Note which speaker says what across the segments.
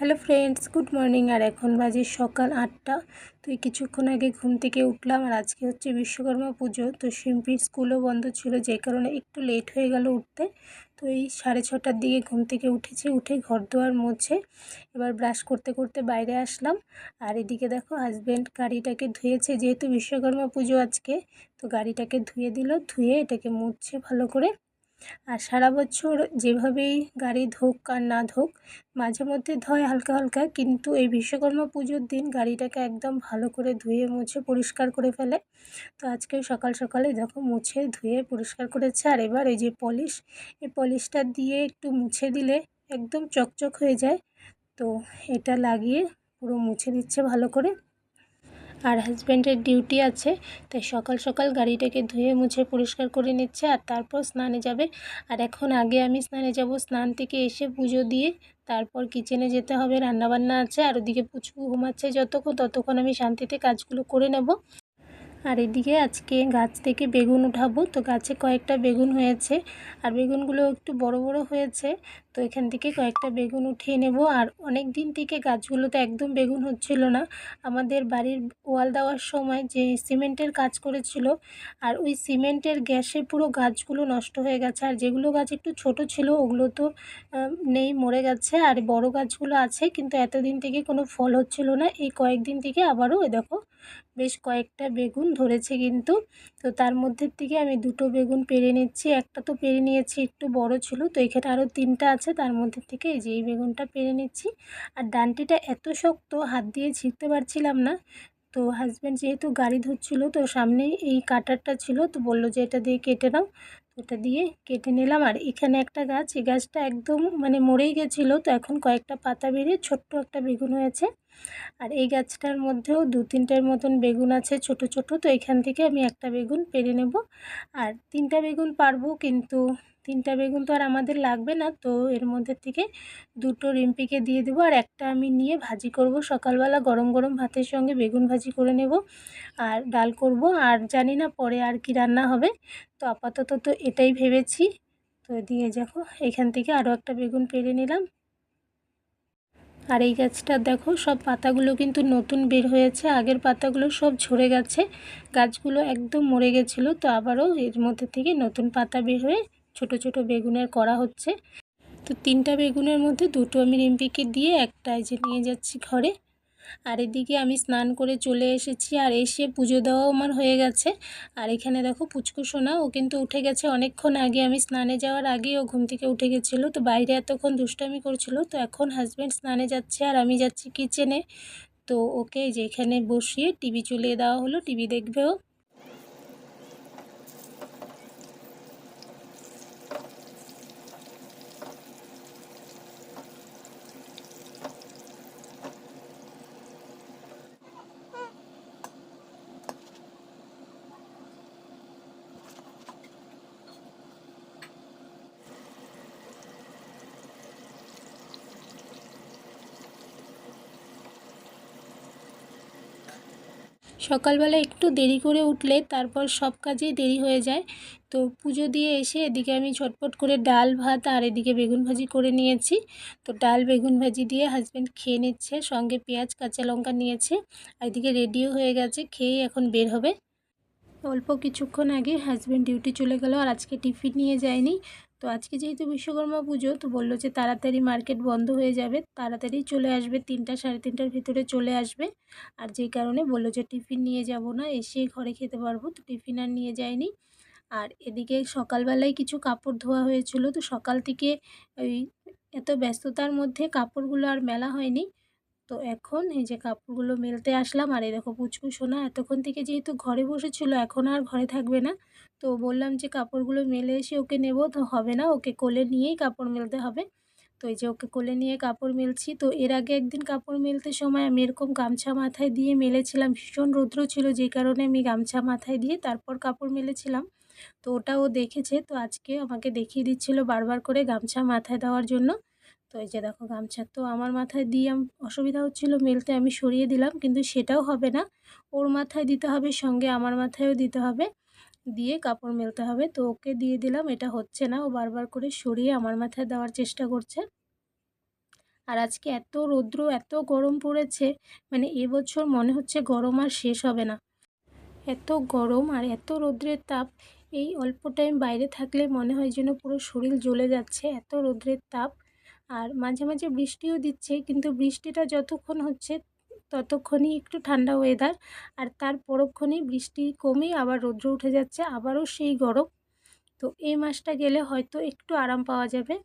Speaker 1: Hello friends, good morning. আর এখন বাজে সকাল 8টা। তো এই কিছুক্ষণ আগে ঘুম থেকে উঠলাম। আর আজকে হচ্ছে বিশ্বকর্মা পুজো, তো শিম্পির স্কুলও বন্ধ ছিল, যে কারণে একটু লেট হয়ে গেল উঠতে। তো এই 6:30টার দিকে ঘুম থেকে উঠেছি, উঠে ঘর দুয়ার মুছে এবার ব্রাশ করতে করতে বাইরে আসলাম। আর এদিকে দেখো হাজব্যান্ড গাড়িটাকে ধুয়েছে, যেহেতু বিশ্বকর্মা পুজো আজকে, তো গাড়িটাকে ধুয়ে দিল, ধুয়ে এটাকে মুছছে ভালো করে। আর সারা বছর যেভাবেই গাড়ি ধোক আর না ধোক, মাঝে মধ্যে ধোয় হালকা হালকা, কিন্তু এই বিশ্বকর্মা পুজোর দিন গাড়িটাকে একদম ভালো করে ধুয়ে মুছে পরিষ্কার করে ফেলে। তো আজকে সকাল সকালে দেখো মুছে ধুয়ে পরিষ্কার করেছে। আর এবার এই যে পলিশ, এই পলিশটা দিয়ে একটু মুছে দিলে একদম চকচক হয়ে যায়। তো এটা লাগিয়ে পুরো মুছে দিচ্ছে ভালো করে। আর হাজব্যান্ডের ডিউটি আছে, তাই সকাল সকাল গাড়িটাকে ধুয়ে মুছে পরিষ্কার করে নিচ্ছে, আর তারপর স্নানে যাবে। আর এখন আগে আমি স্নানে যাব, স্নান থেকে এসে পুজো দিয়ে তারপর কিচেনে যেতে হবে, রান্নাবান্না আছে। আর ওদিকে পুচকু ঘুমাচ্ছে যতক্ষণ, ততক্ষণ আমি শান্তিতে কাজগুলো করে নেব। আর এদিকে আজকে গাছ থেকে বেগুন উঠাবো, তো গাছে কয়েকটা বেগুন হয়েছে, আর বেগুনগুলো একটু বড় বড় হয়েছে। তো এখান থেকে কয়েকটা বেগুন উঠিয়ে নেব। আর অনেক দিন থেকে গাছগুলোতে একদম বেগুন হচ্ছিল না। আমাদের বাড়ির ওয়াল দেওয়ার সময় যে সিমেন্টের কাজ করেছিল, আর ওই সিমেন্টের গ্যাসে পুরো গাছগুলো নষ্ট হয়ে গেছে। আর যেগুলো গাছ একটু ছোট ছিল ওগুলো তো নেই, মরে গেছে। আর বড় গাছগুলো আছে, কিন্তু এতদিন থেকে কোনো ফল হচ্ছিল না। এই কয়েকদিন থেকে আবারও দেখো বেশ কয়েকটা বেগুন ধরেছে কিন্তু। তো তার মধ্যে থেকে আমি দুটো বেগুন পেড়ে নিচ্ছি, একটা তো পেড়ে নিয়েছি, একটু বড় ছিল, তো এখানে আরও তিনটা আছে, তার মধ্যে থেকে এই যে এই বেগুনটা পেড়ে নিচ্ছি। আর ডান্টিটা এত শক্ত, হাত দিয়ে ছিঁড়তে পারছিলাম না। তো হাজব্যান্ড যেহেতু গাড়ি ধুচ্ছিল, তো সামনেই এই কাটারটা ছিল, তো বললো যে এটা দিয়ে কেটে নাও। তো এটা দিয়ে কেটে নিলাম। আর এখানে একটা গাছ, এই গাছটা একদম মরেই গেছিলো, তো এখন কয়েকটা পাতা বেরিয়ে ছোট্ট একটা বেগুন হয়েছে। আর এই গাছটার মধ্যেও 2-3টার মতন বেগুন আছে ছোট ছোট, তো এখান থেকে আমি একটা বেগুন পেড়ে নেব। আর 3টা বেগুন পারবো, কিন্তু 3টা বেগুন তো আর আমাদের লাগবে না, তো এর মধ্যে থেকে দুটো রিম্পিকে দিয়ে দেবো, আর একটা আমি নিয়ে ভাজি করব। সকালবেলা গরম গরম ভাতের সঙ্গে বেগুন ভাজি করে নেব, আর ডাল করব। আর জানি না পরে আর কি রান্না হবে, তো আপাতত তো এটাই ভেবেছি। তো দিয়ে দেখো এখান থেকে আরও একটা বেগুন পেড়ে নিলাম। আর এই গাছটা দেখো সব পাতাগুলো কিন্তু নতুন বের হয়েছে, আগের পাতাগুলো সব ঝরে গেছে, গাছগুলো একদম মরে গেছিলো। তো আবারও এর মধ্যে থেকে নতুন পাতা বের হয়ে ছোট ছোট বেগুনের করা হচ্ছে। তো 3টা বেগুনের মধ্যে দুটো আমি রিম্পিকে দিয়ে একটা যে নিয়ে যাচ্ছি ঘরে। আর এদিকে আমি স্নান করে চলে এসেছি, আর এসে পুজো দেওয়াও আমার হয়ে গেছে। আর এখানে দেখো পুচকু সোনা, ও কিন্তু উঠে গেছে অনেকক্ষণ আগে, আমি স্নানে যাওয়ার আগেই ও ঘুম থেকে উঠে গেছিলো। তো বাইরে এতক্ষণ দুষ্টামি করছিল। তো এখন হাজব্যান্ড স্নানে যাচ্ছে আর আমি যাচ্ছি কিচেনে। তো ওকে যে এখানে বসিয়ে টিভি চলিয়ে দেওয়া হলো, টিভি দেখবে ও। সকালবেলা একটু দেরি করে উঠলে তারপর সব কাজেই দেরি হয়ে যায়। তো পুজো দিয়ে এসে এদিকে আমি ঝটপট করে ডাল ভাত আর এদিকে বেগুন ভাজি করে নিয়েছি। তো ডাল বেগুন ভাজি দিয়ে হাজব্যান্ড খেয়ে নিচ্ছে, সঙ্গে পেঁয়াজ কাঁচা লঙ্কা নিয়েছে। আর এদিকে রেডিও হয়ে গেছে, খেয়ে এখন বের হবে। অল্প কিছুক্ষণ আগে হাজব্যান্ড ডিউটি চলে গেল, আর আজকে টিফিন নিয়ে যায়নি। তো আজকে যেহেতু বিশ্বকর্মা পুজো, তো বললো যে তাড়াতাড়ি মার্কেট বন্ধ হয়ে যাবে, তাড়াতাড়ি চলে আসবে, 3টা 3:30টার ভিতরে চলে আসবে। আর যেই কারণে বললো যে টিফিন নিয়ে যাব না, এসে ঘরে খেতে পারবো, তো টিফিন আর নিয়ে যায়নি। আর এদিকে সকালবেলায় কিছু কাপড় ধোয়া হয়েছিল, তো সকাল থেকে ওই এত ব্যস্ততার মধ্যে কাপড়গুলো আর মেলা হয়নি। তো এখন এই যে কাপড়গুলো মেলতে আসলাম। আর এই দেখো পুচকু সোনা এতক্ষণ থেকে যেহেতু ঘরে বসেছিল, এখন আর ঘরে থাকবে না। তো বললাম যে কাপড়গুলো মেলে এসে ওকে নেব, তো হবে না, ওকে কোলে নিয়েই কাপড় মেলতে হবে। তো এই যে ওকে কোলে নিয়ে কাপড় মেলছি। তো এর আগে একদিন কাপড় মেলতে সময় আমি এরকম গামছা মাথায় দিয়ে মেলেছিলাম, ভীষণ রৌদ্র ছিল, যে কারণে আমি গামছা মাথায় দিয়ে তারপর কাপড় মেলেছিলাম। তো ওটা ও দেখেছে, তো আজকে আমাকে দেখিয়ে দিচ্ছিল বারবার করে গামছা মাথায় দেওয়ার জন্য। তো এই যে দেখো গামছা তো আমার মাথায় দিয়ে অসুবিধা হচ্ছিল মেলতে, আমি সরিয়ে দিলাম, কিন্তু সেটাও হবে না, ওর মাথায় দিতে হবে, সঙ্গে আমার মাথায়ও দিতে হবে, দিয়ে কাপড় মেলতে হবে। তো ওকে দিয়ে দিলাম, এটা হচ্ছে না, ও বারবার করে সরিয়ে আমার মাথায় দেওয়ার চেষ্টা করছে। আর আজকে এত রৌদ্র এত গরম পড়েছে, মানে এবছর মনে হচ্ছে গরম আর শেষ হবে না। এত গরম আর এত রৌদ্রের তাপ, এই অল্প টাইম বাইরে থাকলে মনে হয় যেন পুরো শরীর জ্বলে যাচ্ছে, এত রৌদ্রের তাপ। আর মাঝে মাঝে বৃষ্টিও দিচ্ছে, কিন্তু বৃষ্টিটা যতক্ষণ হচ্ছে ততক্ষণই একটু ঠান্ডা ওয়েদার, আর তার পরক্ষণেই বৃষ্টি কমে আবার রৌদ্র উঠে যাচ্ছে, আবারও সেই গরম। তো এই মাসটা গেলে হয়তো একটু আরাম পাওয়া যাবে।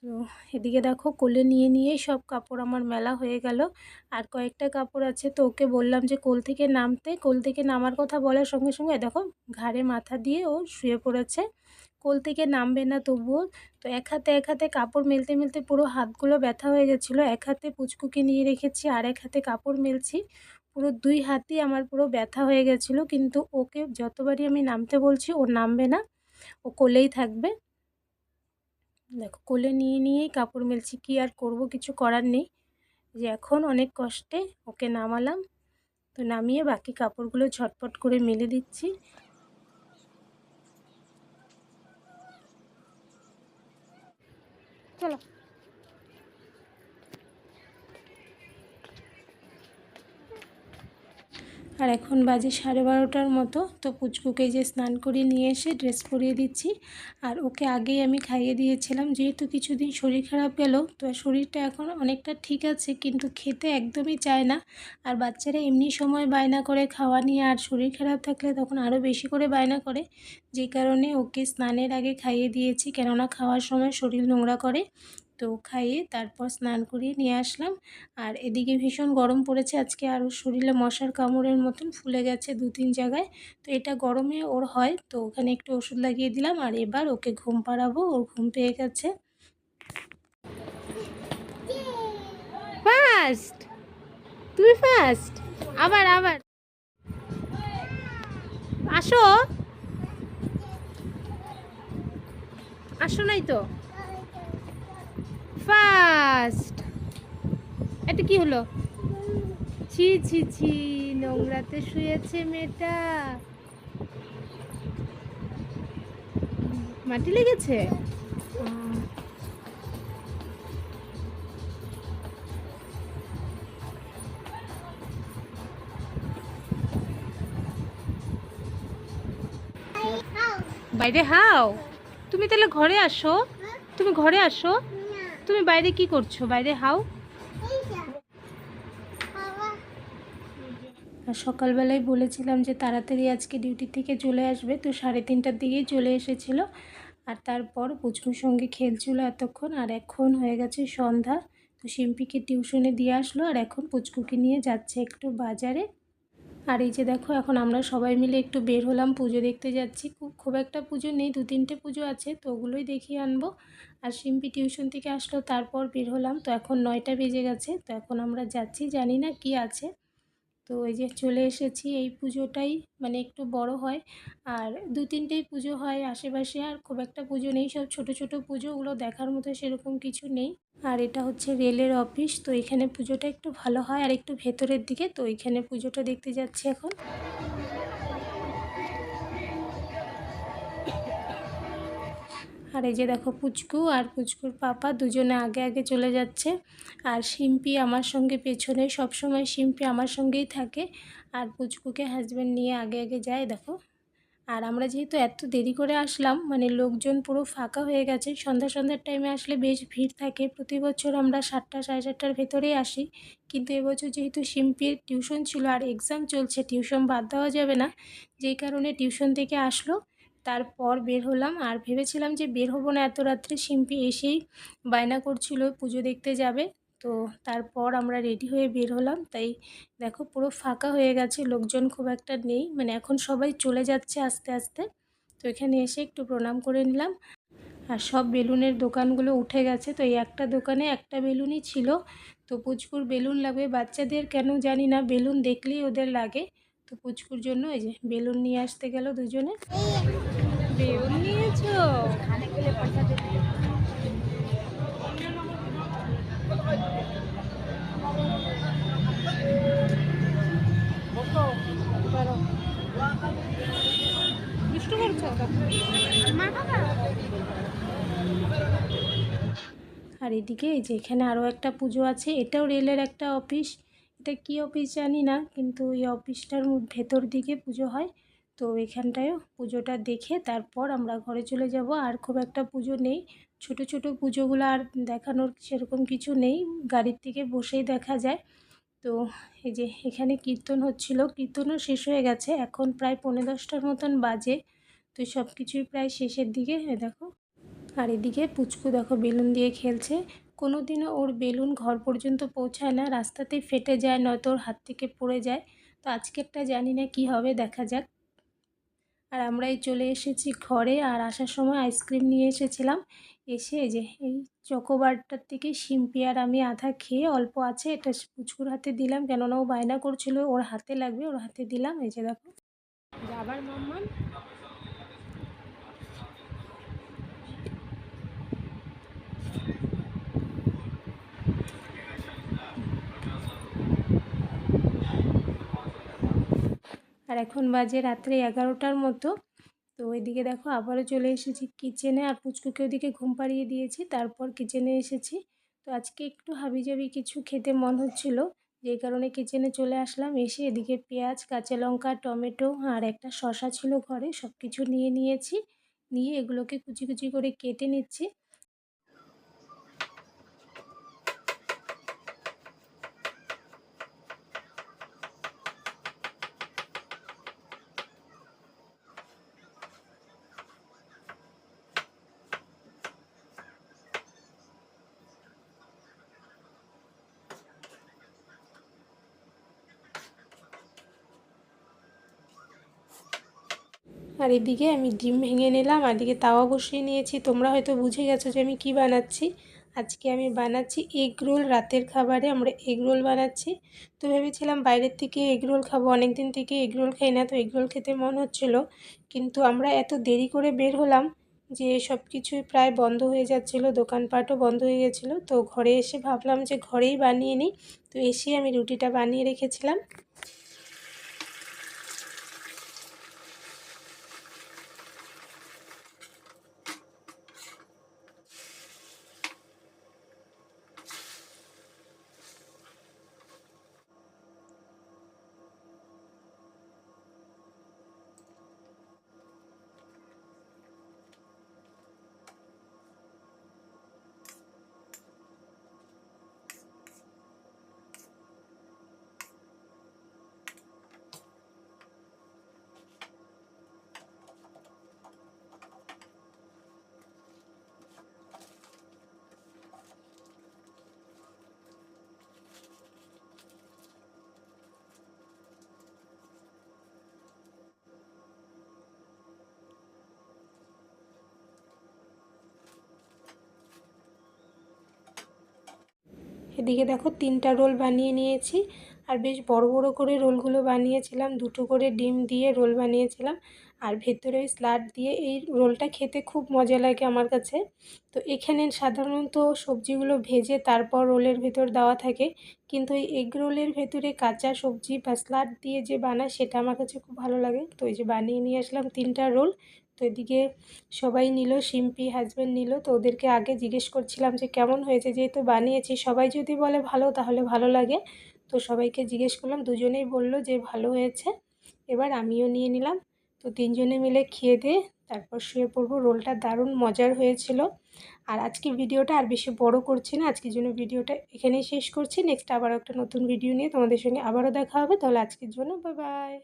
Speaker 1: তো এদিকে দেখো কোলে নিয়ে নিয়েই সব কাপড় আমার মেলা হয়ে গেল। আর কয়েকটা কাপড় আছে, তো ওকে বললাম যে কোল থেকে নামতে। কোল থেকে নামার কথা বলার সঙ্গে সঙ্গে দেখো ঘাড়ে মাথা দিয়ে ও শুয়ে পড়েছে, কোল থেকে নামবে না তবুও। তো এক হাতে কাপড় মেলতে মেলতে পুরো হাতগুলো ব্যথা হয়ে গেছিলো। এক হাতে পুচকুকে নিয়ে রেখেছি আর এক হাতে কাপড় মেলছি, পুরো দুই হাতই আমার পুরো ব্যথা হয়ে গেছিলো। কিন্তু ওকে যতবারই আমি নামতে বলছি ও নামবে না, ও কোলেই থাকবে। দেখো কোলে নিয়ে নিয়েই কাপড় মেলছি, কি আর করব, কিছু করার নেই। যে এখন অনেক কষ্টে ওকে নামালাম, তো নামিয়ে বাকি কাপড়গুলো ঝটপট করে মেলে দিচ্ছি। চলো। আর এখন বাজে 12:30টার মতো। তো পুচকুকে যে স্নান করিয়ে নিয়ে এসে ড্রেস পরিয়ে দিচ্ছি। আর ওকে আগেই আমি খাইয়ে দিয়েছিলাম, যেহেতু কিছুদিন শরীর খারাপ গেল, তো শরীরটা এখন অনেকটা ঠিক আছে, কিন্তু খেতে একদমই চায় না। আর বাচ্চারা এমনি সময় বায়না করে খাওয়া নিয়ে, আর শরীর খারাপ থাকলে তখন আরও বেশি করে বায়না করে। যে কারণে ওকে স্নানের আগে খাইয়ে দিয়েছি, কেননা খাওয়ার সময় শরীর নোংরা করে। তো খাইয়ে তারপর স্নান করিয়ে নিয়ে আসলাম। আর এদিকে ভীষণ গরম পড়েছে আজকে, আর ওর শরীরে মশার কামড়ের মতন ফুলে গেছে 2-3 জায়গায়। তো এটা গরমে ওর হয়, তো ওখানে একটু ওষুধ লাগিয়ে দিলাম। আর এবার ওকে ঘুম পাড়াবো, ওর ঘুম পেয়ে গেছে। ফার্স্ট, তুই ফার্স্ট। আবার আবার আসো, আসো নাই তো ফার্স্ট। এটা কি হলো? ছি ছি ছি, নোংরাতে শুয়েছে মেয়েটা, মাটি লেগেছে। বাইরে হাও, তুমি তাহলে ঘরে আসো, তুমি ঘরে আসো। তুমি বাইরে কি করছো? বাইরে হাও। আর সকালবেলায় বলেছিলাম যে তাড়াতাড়ি আজকে ডিউটি থেকে চলে আসবে, তো 3:30টার দিকেই চলে এসেছিল। আর তারপর পুচকুর সঙ্গে খেলছিল এতক্ষণ। আর এখন হয়ে গেছে সন্ধ্যা, তো শিম্পিকে টিউশনে দিয়ে আসলো, আর এখন পুচকুকে নিয়ে যাচ্ছে একটু বাজারে। আর এই যে দেখো এখন আমরা সবাই মিলে একটু বের হলাম, পুজো দেখতে যাচ্ছি। খুব একটা পুজো নেই, 2-3টে পুজো আছে, তো ওগুলোই দেখিয়ে আনবো। আর শিম্পি টিউশন থেকে আসলো, তারপর বের হলাম। তো এখন 9টা বেজে গেছে, তো এখন আমরা যাচ্ছি, জানি না কি আছে। তো এই যে চলে এসেছি, এই পুজোটাই মানে একটু বড় হয়। আর 2-3টেই পুজো হয় আশেপাশে, আর খুব একটা পুজো নেই, সব ছোট ছোট পুজো, ওগুলো দেখার মতো সেরকম কিছু নেই। আর এটা হচ্ছে রেলের অফিস, তো এখানে পুজোটা একটু ভালো হয় আর একটু ভেতরের দিকে, তো এখানে পুজোটা দেখতে যাচ্ছি এখন। আর এই যে দেখো পুচকু আর পুচকুর পাপা দুজনে আগে আগে চলে যাচ্ছে, আর শিম্পি আমার সঙ্গে পেছনে, সব সময় শিম্পি আমার সঙ্গেই থাকে। আর পুচকুকে হাজব্যান্ড নিয়ে আগে আগে যায় দেখো। আর আমরা যেহেতু এত দেরি করে আসলাম, মানে লোকজন পুরো ফাঁকা হয়ে গেছে, সন্ধ্যার টাইমে আসলে বেশ ভিড় থাকে। প্রতি বছর আমরা 7টা 7:30টার ভেতরেই আসি, কিন্তু এবছর যেহেতু শিম্পির টিউশন ছিল আর এক্সাম চলছে, টিউশন বাদ দেওয়া যাবে না, যেই কারণে টিউশন থেকে আসলো, তারপর বের হলাম। আর ভেবেছিলাম যে বের হবো না এত রাত্রে, শিম্পি এসেই বায়না করছিল পুজো দেখতে যাবে। তো তারপর আমরা রেডি হয়ে বের হলাম, তাই দেখো পুরো ফাঁকা হয়ে গেছে, লোকজন খুব একটা নেই, মানে এখন সবাই চলে যাচ্ছে আস্তে আস্তে। তো এখানে এসে একটু প্রণাম করে নিলাম। আর সব বেলুনের দোকানগুলো উঠে গেছে, তো এই একটা দোকানে একটা বেলুনই ছিল। তো পুচকুর বেলুন লাগবে, বাচ্চাদের কেন জানি না বেলুন দেখলেই ওদের লাগে। তো পুচকুর জন্য এই যে বেলুন নিয়ে আসতে গেল দুজনে। বেলুন নিয়েছো? দুষ্টু করছো? আর এদিকে এই যে এখানে আরও একটা পুজো আছে, এটাও রেলের একটা অফিস। এটা কী অফিস জানি না, কিন্তু এই অফিসটার ভেতর দিকে পুজো হয়। তো এখানটায়ও পুজোটা দেখে তারপর আমরা ঘরে চলে যাব। আর খুব একটা পুজো নেই, ছোট ছোট পুজোগুলো আর দেখানোর সেরকম কিছু নেই, গাড়ির থেকে বসেই দেখা যায়। তো এই যে এখানে কীর্তন হচ্ছিল, কীর্তনও শেষ হয়ে গেছে, এখন প্রায় 10:45 মতন বাজে। তো সব কিছুই প্রায় শেষের দিকে। দেখো, আর এদিকে পুচকু দেখো বেলুন দিয়ে খেলছে। কোনো দিনও ওর বেলুন ঘর পর্যন্ত পৌঁছায় না, রাস্তাতেই ফেটে যায়, নয়তো ওর হাত থেকে পড়ে যায়। তো আজকেরটা জানি না কি হবে, দেখা যাক। আর আমরাই চলে এসেছি ঘরে, আর আসার সময় আইসক্রিম নিয়ে এসেছিলাম। এসে যে এই চকোবারটার থেকে শিম্পি আর আমি আধা খেয়ে, অল্প আছে, এটা পুচকুর হাতে দিলাম, কেননা ও বায়না করছিল ওর হাতে লাগবে, ওর হাতে দিলাম। এই যে দেখো, আবার মাম্মা। আর এখন বাজে রাত্রে 11টার মতো। তো ওইদিকে দেখো আবারও চলে এসেছি কিচেনে, আর পুচকুকে ওদিকে ঘুম পাড়িয়ে দিয়েছি, তারপর কিচেনে এসেছি। তো আজকে একটু হাবিজাবি কিছু খেতে মন হচ্ছিল, যেই কারণে কিচেনে চলে আসলাম। এসে এদিকে পেঁয়াজ, কাঁচা লঙ্কা, টমেটো আর একটা শসা ছিল ঘরে, সব কিছু নিয়ে নিয়েছি। নিয়ে এগুলোকে কুচি কুচি করে কেটে নিচ্ছি। আর এদিকে আমি ডিম ভেঙে নিলাম, আর এদিকে তাওয়া বসিয়ে নিয়েছি। তোমরা হয়তো বুঝে গেছো যে আমি কি বানাচ্ছি। আজকে আমি বানাচ্ছি এগ রোল। রাতের খাবারে আমরা এগ রোল বানাচ্ছি। তো ভেবেছিলাম বাইরের থেকে এগ রোল খাবো, অনেক দিন থেকে এগ রোল খাই না, তো এগ রোল খেতে মন হচ্ছিলো। কিন্তু আমরা এত দেরি করে বের হলাম যে সব কিছুই প্রায় বন্ধ হয়ে যাচ্ছিলো, দোকানপাটও বন্ধ হয়ে গেছিলো। তো ঘরে এসে ভাবলাম যে ঘরেই বানিয়ে নিই। তো এসে আমি রুটিটা বানিয়ে রেখেছিলাম। এদিকে দেখো 3টা রোল বানিয়ে নিয়েছি, আর বেশ বড় বড় করে রোলগুলো বানিয়েছিলাম। 2টো করে ডিম দিয়ে রোল বানিয়েছিলাম, আর ভেতরে ওই স্লাড দিয়ে। এই রোলটা খেতে খুব মজা লাগে আমার কাছে। তো এখানে সাধারণত সবজিগুলো ভেজে তারপর রোলের ভেতর দেওয়া থাকে, কিন্তু এই এগ রোলের ভেতরে কাঁচা সবজি বা স্লাড দিয়ে যে বানায় সেটা আমার কাছে খুব ভালো লাগে। তো এই যে বানিয়ে নিয়ে আসলাম 3টা রোল। তো এদিকে সবাই নিল, শিম্পি হাজব্যান্ড নিল। তো ওদেরকে আগে জিজ্ঞেস করছিলাম যে কেমন হয়েছে, যেহেতু বানিয়েছি সবাই যদি বলে ভালো তাহলে ভালো লাগে। তো সবাইকে জিজ্ঞেস করলাম, দুজনেই বলল যে ভালো হয়েছে। এবার আমিও নিয়ে নিলাম। তো 3জনে মিলে খেয়ে দিয়ে তারপর শুয়ে পড়বো। রোলটা দারুণ মজার হয়েছিল। আর আজকে ভিডিওটা আর বেশি বড় করছি না, আজকের জন্য ভিডিওটা এখানেই শেষ করছি। নেক্সট আবার একটা নতুন ভিডিও নিয়ে তোমাদের সঙ্গে আবারও দেখা হবে। তাহলে আজকের জন্য বাই বাই।